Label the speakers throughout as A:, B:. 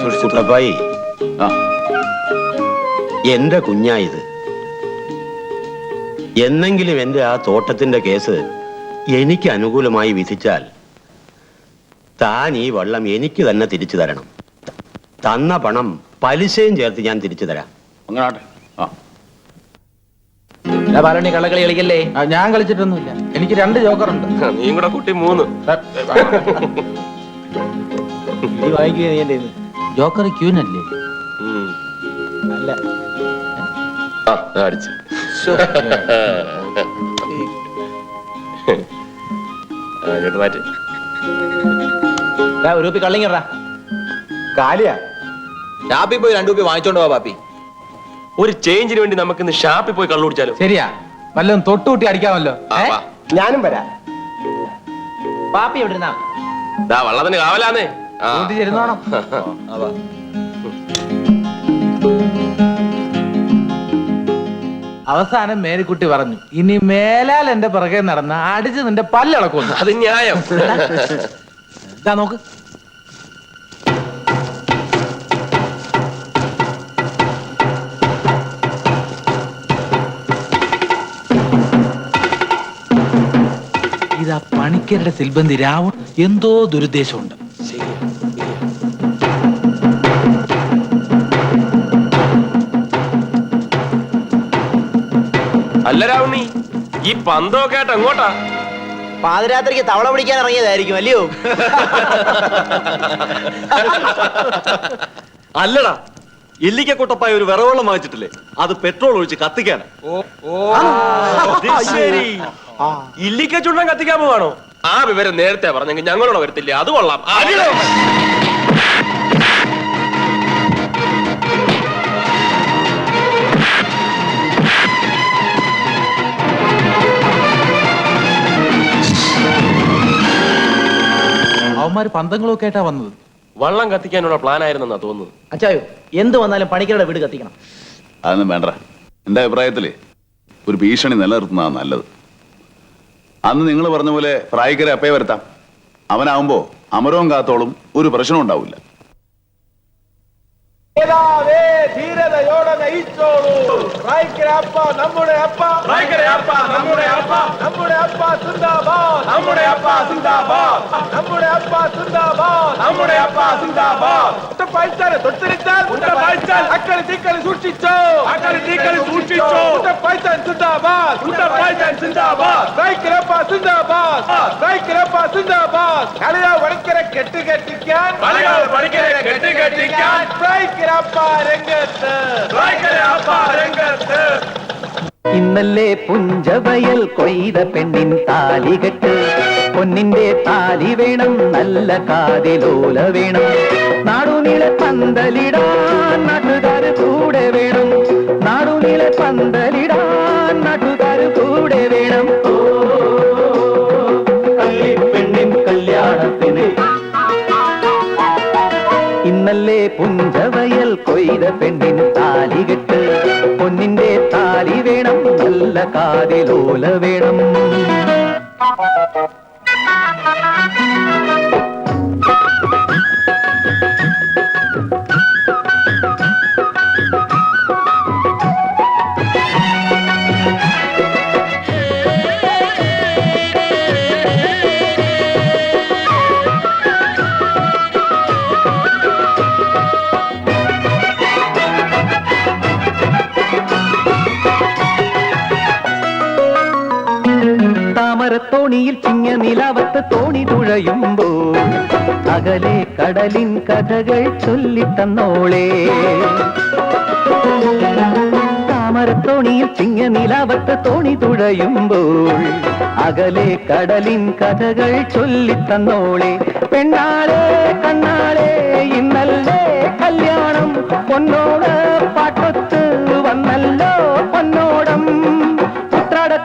A: സൂക്ഷിച്ചു. എന്റെ കുഞ്ഞായത്, എന്നെങ്കിലും എന്റെ ആ തോട്ടത്തിന്റെ കേസ് എനിക്ക് അനുകൂലമായി വിധിച്ചാൽ താൻ ഈ വള്ളം എനിക്ക് തന്നെ തിരിച്ചു തരണം. തന്ന പണം പലിശയും ചേർത്ത് ഞാൻ തിരിച്ചു തരാം.
B: ബാലണ്ണി കള്ളക്കളി കളിക്കല്ലേ?
C: ഞാൻ കളിച്ചിട്ടൊന്നുമില്ല. എനിക്ക് 2 ജോക്കറുണ്ട്.
D: നീ കൂടെ കുട്ടി 3.
C: ജോക്കർ ക്യൂനല്ലേ?
B: അല്ല.
D: അടിച്ചു മാറ്റി.
B: ഒരു കുപ്പി കള്ളിങ്ങടാ.
C: കാലിയാ.
B: ഷാപ്പിൽ പോയി 2 കുപ്പി വാങ്ങിച്ചോണ്ട് പോവാ പാപ്പി.
D: ഒരു ചേഞ്ചിന് വേണ്ടി നമുക്ക് ഇന്ന് ഷാപ്പിൽ പോയി കള്ളു കുടിച്ചാലോ?
C: ശരിയാ, വല്ലതും തൊട്ടുകൂട്ടി അടിക്കാമല്ലോ.
B: ഞാനും വരാം. പാപ്പി എവിടുന്നാ?
D: വള്ളത്തിന് കാവലാന്നേ.
C: ചെരുന്നോണം. അവസാനം മേരിക്കുട്ടി പറഞ്ഞു, ഇനി മേലാൽ എന്റെ പിറകെ നടന്ന അടിച്ച് നിന്റെ പല്ലളക്കും.
D: അത് ന്യായം.
C: നോക്ക്, ഇതാ പണിക്കരുടെ സിൽബന്തി രാവൺ എന്തോ ദുരുദ്ദേശമുണ്ട്.
D: അല്ല രാവണി, ഈ പന്തൊക്കെ ആയിട്ട് എങ്ങോട്ടാ?
B: പാതിരാത്രിക്ക് തവള പിടിക്കാൻ ഇറങ്ങിയതായിരിക്കും അല്ലയോ?
E: അല്ലടാ, ഇല്ലിക്കക്കൊട്ടപ്പായ ഒരു വിറവെള്ളം വാങ്ങിച്ചിട്ടില്ലേ, അത് പെട്രോൾ ഒഴിച്ച് കത്തിക്കാനാ.
D: ശരി, ഇല്ലിക്ക ചുണ്ടാൻ കത്തിക്കാൻ പോവാണോ? ആ വിവരം നേരത്തെ പറഞ്ഞെങ്കിൽ ഞങ്ങളോട് വരത്തില്ലേ? അത് കൊള്ളാം.
C: അവന്മാര് പന്തങ്ങളൊക്കെ ആയിട്ടാ വന്നത്.
D: വള്ളം കത്തിക്കാനുള്ള പ്ലാൻ ആയിരുന്നെന്നാ തോന്നുന്നു.
B: അച്ചായോ, എന്ത് വന്നാലും പണിക്കരുടെ വീട് കത്തിക്കണം.
F: അതൊന്നും വേണ്ട. എന്റെ അഭിപ്രായത്തില് ഒരു ഭീഷണി നിലനിർത്തുന്നതാണ് നല്ലത്. അന്ന് നിങ്ങൾ പറഞ്ഞ പോലെ പ്രായിക്കരെ അപ്പേ വരുത്താം. അവനാവുമ്പോ അമരവും കാത്തോളും ഒരു പ്രശ്നം ഉണ്ടാവില്ല.
G: ധീരതയോടെ നയിച്ചോളൂ. നമ്മുടെ അപ്പ, നമ്മുടെ അപ്പ, നമ്മുടെ അപ്പ, നമ്മുടെ അപ്പ സിന്ദാബാദ്, നമ്മുടെ അപ്പ സിന്ദാബാദ്, നമ്മുടെ അപ്പ സിന്ദാബാദ്, നമ്മുടെ അപ്പ സിന്ദാബാദ്. പൈച്ചാല് തൊട്ടിരിച്ചാൽ പൈച്ചാൽ അക്കളി തീക്കളി സൂക്ഷിച്ചോ, അക്കളി തീക്കളി സൂക്ഷിച്ചോ. പൈച്ചാൻ സിന്ദാബാദ്, പൈച്ചാൻ സിന്ദാബാദ്, റൈക്കരപ്പ സിന്ദാബാദ്, റൈക്കരപ്പ സിന്ദാബാദ്. കളിയാ പണിക്കരെ കെട്ടുകെട്ടിക്കാൻ, കളിയാ പണിക്കരെ കെട്ടുകെട്ടിക്കാൻ റൈക്കരപ്പ രംഗത്ത്, റൈക്കരപ്പ രംഗത്ത്.
H: ഇന്നല്ലേ പുഞ്ചവയൽ കൊയ്ത പെണ്ണിൻ താലികെട്ട്, പൊന്നിന്റെ താലി വേണം, നല്ല കാതിലോല വേണം. നാടുനീളെ പന്തലിടാൻ നാട്ടുകാർ കൂടെ വേണം, നാടുനീളെ പന്തലിടാൻ നാട്ടുകാർ കൂടെ വേണം. ഓ കള്ളിപ്പെണ്ണിൻ കല്യാണത്തിന് ഇന്നല്ലേ പുഞ്ചവയൽ കൊയ്ത പെണ്ണിൻ താലികെട്ട്, പൊന്നിന്റെ താലി വേണം, നല്ല കാതിലോല വേണം. തോണിയിൽ ചിങ്ങ നിലാവത്ത് തോണി തുഴയുമ്പോൾ അകലെ കടലിൻ കഥകൾ ചൊല്ലിത്തന്നോളേ. താമരത്തോണിയിൽ ചിങ്ങ നിലാവത്ത് തോണി തുഴയുമ്പോൾ അകലെ കടലിൻ കഥകൾ ചൊല്ലിത്തന്നോളേ. പെണ്ണാളെ കണ്ണാളെ ഇന്നല്ലേ കല്യാണം, പൊന്നോട് പാട്ടൊത്ത് വന്നല്ലോ പൊന്നോടം.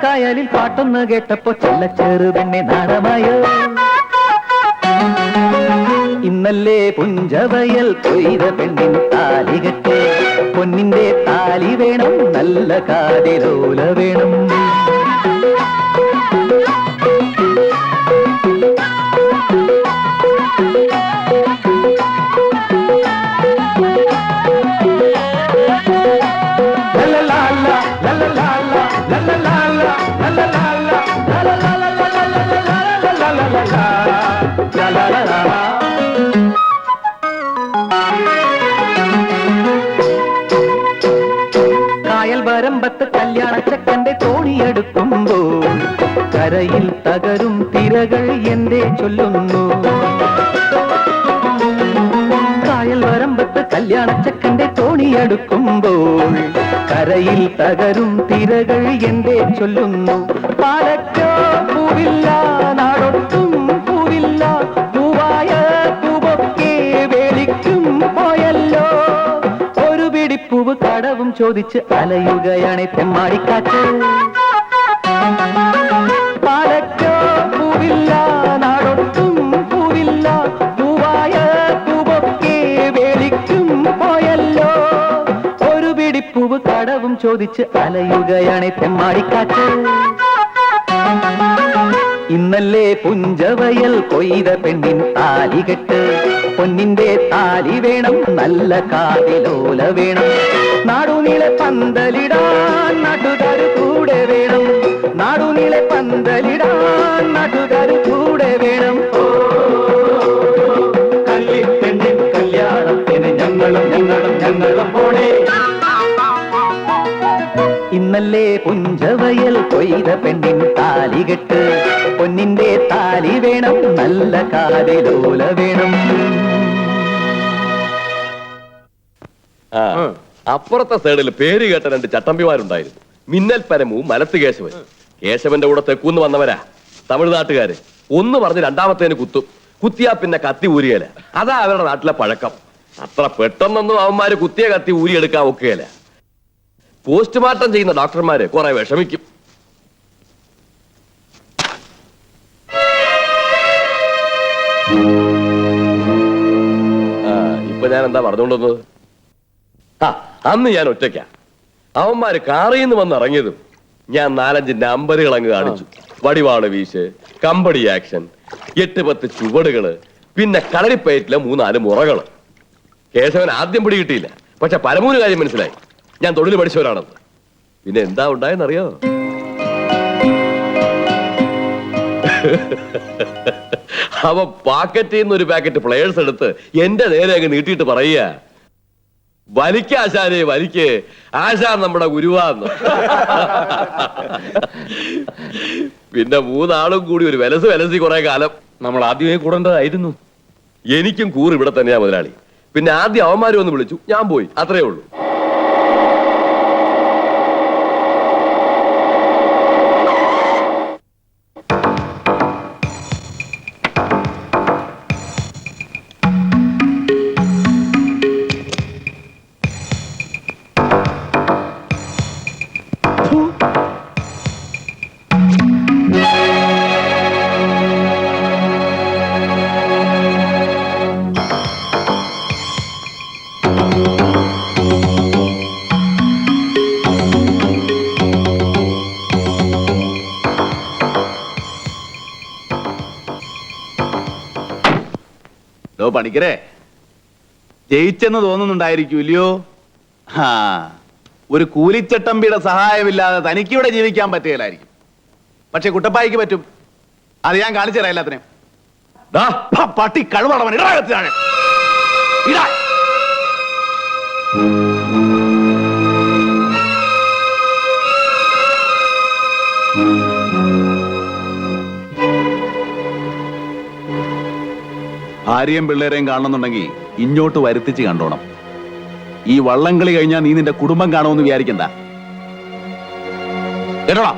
H: കായലിൽ പാട്ടൊന്ന് കേട്ടപ്പോ ചെല്ലച്ചേറു പെണ്ണെ നാണമായോ. ഇന്നല്ലേ പുഞ്ചവയൽ കൊയ്ത പെണ്ണിൻ താലികെട്ട്, പൊന്നിന്റെ താലി വേണം, നല്ല കാതിലോല വേണം. അടുക്കുമ്പോൾ കരയിൽ തകരും തിരകൾ എന്തേ ചൊല്ലുന്നു. കായൽ വരമ്പത്ത് കല്യാണച്ചക്കന്റെ തോണിയടുക്കുമ്പോൾ കരയിൽ തകരും തിരകൾ എന്തേ ചൊല്ലുന്നു. പാലക്കോ പൂവില്ല, നാടൊട്ടും പൂവില്ല, പൂവായ പൂവൊക്കെ വേലിക്കും പോയല്ലോ. ഒരു പിടിപ്പൂവ് കടവും ചോദിച്ച് അലയുകയാണ് തെമ്മാടിക്കാറ്റ്. പാലക്കോ പൂവില്ല, നാടൊട്ടും പൂവില്ല, പൂവായ പൂവൊക്കെ വേലിക്കും പോയല്ലോ. ഒരു പിടിപ്പൂവ് കടവും ചോദിച്ച് അലയുകയാണ് തെമ്മാടിക്കാറ്റ്. ഇന്നല്ലേ പുഞ്ചവയൽ കൊയ്ത പെണ്ണിൻ താലികെട്ട്. പൊന്നിന്റെ താലി വേണം, നല്ല കാതിലോല വേണം. നാടുനീളെ പന്തലിടാൻ നാട്ടുകാർ കൂടെ വേണം. നാടുനീളെ പന്തലിടാൻ നാട്ടുകാർ കൂടെ വേണം. കല്ലിപ്പെണ്ണിൻ കല്യാണത്തിന് ഞങ്ങളും ഞങ്ങളും ഞങ്ങളും പോണേ. ഇന്നല്ലേ പുഞ്ചവയൽ കൊയ്ത പെണ്ണിൻ താലികെട്ട്. പൊന്നിന്റെ താലി വേണം, നല്ല കാതിലോല വേണം.
D: അപ്പുറത്തെ സൈഡിൽ പേര് കേട്ട 2 ചട്ടമ്പിമാരുണ്ടായിരുന്നു. മിന്നൽ പരമവും മലത്ത് കേശവൻ. കേശവന്റെ കൂടെ തെക്കൂന്ന് വന്നവരാ തമിഴ്നാട്ടുകാര്. ഒന്ന് പറഞ്ഞ് രണ്ടാമത്തേന് കുത്തും. കുത്തിയാ പിന്നെ കത്തി ഊരിയല. അതാ അവരുടെ നാട്ടിലെ പഴക്കം. അത്ര പെട്ടെന്നൊന്നും അവന്മാര് കുത്തിയ കത്തി ഊരിയെടുക്കാൻ ഒക്കുകയല്ല. പോസ്റ്റ്മോർട്ടം ചെയ്യുന്ന ഡോക്ടർമാര് കുറെ വിഷമിക്കും. ഇപ്പൊ ഞാൻ എന്താ പറഞ്ഞുകൊണ്ടുവന്നത്? അന്ന് ഞാൻ ഒറ്റയ്ക്കാ. അവന്മാര് കാറിൽ നിന്ന് വന്ന് ഇറങ്ങിയതും ഞാൻ 4-5 നമ്പറുകൾ അങ്ങ് കാണിച്ചു. വടിവാള് വീശ്, കമ്പടി ആക്ഷൻ, 8-10 ചുവടുകള്, പിന്നെ കളരിപ്പയറ്റിലെ 3-4 മുറകള്. കേശവൻ ആദ്യം പിടി കിട്ടിയില്ല. പക്ഷെ പരമൂന്ന് കാര്യം മനസ്സിലായി, ഞാൻ തൊഴിൽ പഠിച്ചവരാണെന്ന്. പിന്നെ എന്താ ഉണ്ടായെന്നറിയോ? അവ പാക്കറ്റിൽ നിന്ന് ഒരു പാക്കറ്റ് പ്ലെയേഴ്സ് എടുത്ത് എന്റെ നേരെ അങ്ങ് നീട്ടിയിട്ട് പറയുക, വലിക്ക ആശാനെ വലിക്ക്, ആശാൻ നമ്മുടെ ഗുരുവാന്ന്. പിന്നെ 3 ആളും കൂടി ഒരു വിലസി കുറെ കാലം. നമ്മൾ ആദ്യമേ കൂടേണ്ടതായിരുന്നു. എനിക്കും കൂറ് ഇവിടെ തന്നെയാ മുതലാളി. പിന്നെ ആദ്യം അവന്മാരും ഒന്ന് വിളിച്ചു, ഞാൻ പോയി, അത്രേ ഉള്ളൂ.
F: പണിക്കരെ, ജയിച്ചെന്ന് തോന്നുന്നുണ്ടായിരിക്കൂല്ലയോ? ഒരു കൂലിച്ചട്ടമ്പിയുടെ സഹായമില്ലാതെ തനിക്കിവിടെ ജീവിക്കാൻ പറ്റുകയില്ലായിരിക്കും. പക്ഷെ കുട്ടപ്പായിക്ക് പറ്റും. അത് ഞാൻ കാണിച്ചു തരാം എല്ലാത്തിനെയും. പട്ടി കഴുവളവൻ ഇടാകത്താണ്. ഇടാ. ഭാര്യയും പിള്ളേരെയും കാണണമെന്നുണ്ടെങ്കിൽ ഇങ്ങോട്ട് വരുത്തിച്ച് കണ്ടോണം. ഈ വള്ളംകളി കഴിഞ്ഞാൽ നീ നിന്റെ കുടുംബം കാണുമെന്ന് വിചാരിക്കണ്ട. കേട്ടോടാ.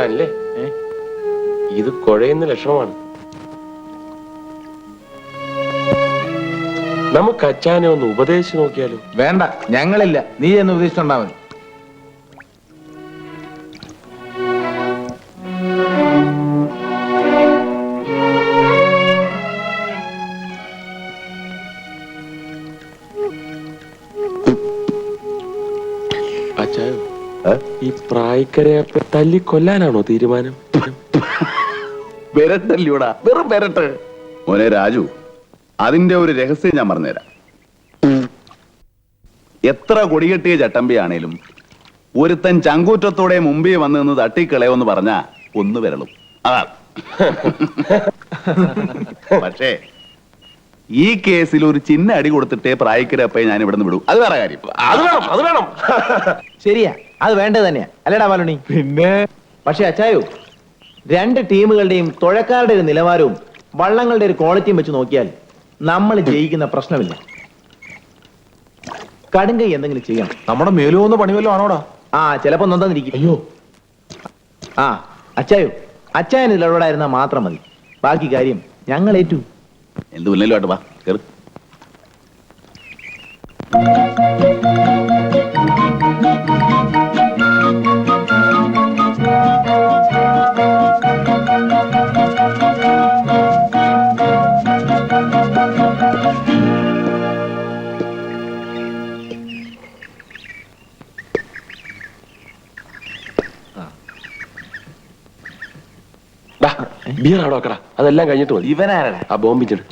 D: അല്ലേ, ഇത് കുഴയുന്ന ലക്ഷണമാണ്. നമുക്ക് അച്ഛനെ ഒന്ന് ഉപദേശിച്ചു നോക്കിയാലോ?
C: വേണ്ട, ഞങ്ങളില്ല. നീ എന്ന് ഉപദേശിച്ചുണ്ടാ മതി.
D: അച്ഛായോ, ഈ പ്രായക്കരെ തല്ലി കൊല്ലാനാണോ തീരുമാനം?
F: വിരട്ടല്ലോടാ, വെറും വിരട്ട്. മോനെ രാജു, അതിന്റെ ഒരു രഹസ്യം ഞാൻ പറഞ്ഞുതരാം. എത്ര കൊടികെട്ടിയ ചട്ടമ്പിയാണേലും ഒരുത്തൻ ചങ്കൂറ്റത്തോടെ മുമ്പേ വന്ന് നിന്ന് തട്ടിക്കളയോന്ന് പറഞ്ഞാ ഒന്ന് വരളും. അതാ പക്ഷേ ഈ കേസിൽ ഒരു ചിന്ന അടി കൊടുത്തിട്ടേ പ്രായിക്കരപ്പയെ ഞാൻ ഇവിടുന്ന് വിടും. അത് വേറെ കാര്യം.
D: അത് വേണം.
B: ശരിയാ, അത് വേണ്ടത് തന്നെയാ, അല്ലേടാ ബാലുണ്ണി?
G: പിന്നെ
B: പക്ഷെ അച്ചായോ, രണ്ട് ടീമുകളുടെയും തുഴക്കാരുടെ ഒരു നിലവാരവും വള്ളങ്ങളുടെ ഒരു ക്വാളിറ്റിയും വെച്ച് നോക്കിയാൽ നമ്മൾ ജയിക്കുന്ന പ്രശ്നമില്ല. കടുങ്കൈ എന്തെങ്കിലും ചെയ്യണം.
G: നമ്മുടെ മേലു വന്ന പണി വല്ലതും ആണോടാ?
B: ആ, ചിലപ്പോ നന്ദിരിക്കും. അയ്യോ, ആ അച്ചായോ, അച്ചായൻ ഇതിലൂടായിരുന്നാ മാത്രം മതി. ബാക്കി കാര്യം ഞങ്ങൾ ഏറ്റു.
F: എന്ത് പിന്നല്ലോ ആട്ട് വാ കേറ്.
D: ബിയർ അവിടെ വെക്കടാ, അതെല്ലാം കഴിഞ്ഞിട്ട് മതി.
B: ഇവനാരടാ?
D: ആ ബോംബിച്ചെടു.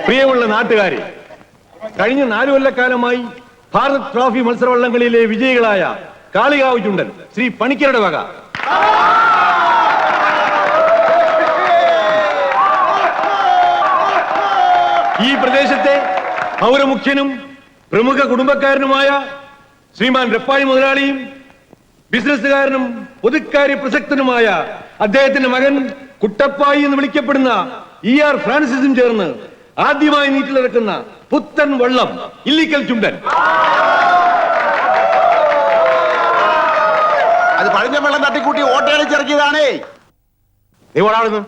G: പ്രിയമുള്ള നാട്ടുകാരെ, കഴിഞ്ഞ 4 കൊല്ലക്കാലമായി ഭാരത് ട്രോഫി മത്സരവള്ളംകളിയിലെ വിജയികളായ കാളികാവ് ചുണ്ടൻ ശ്രീ പണിക്കരുടെ വക ഈ പ്രദേശത്തെ പൗരമുഖ്യനും പ്രമുഖ കുടുംബക്കാരനുമായ ശ്രീമാൻ രപ്പായി മുതലാളിയും ബിസിനസ്സുകാരനും പൊതുക്കാര്യ പ്രസക്തനുമായ അദ്ദേഹത്തിന്റെ മകൻ കുട്ടപ്പായി എന്ന് വിളിക്കപ്പെടുന്ന ER ഫ്രാൻസിസും ചേർന്ന് ആദ്യമായി നീറ്റിലിറക്കുന്ന പുത്തൻ വള്ളം ഇല്ലിക്കൽ ചുണ്ടൻ.
F: അത് പഴഞ്ഞ വെള്ളം തട്ടിക്കൂട്ടി ഓട്ടയടിച്ചിറക്കിയതാണേ.
G: നീ ഓടാവുന്നു.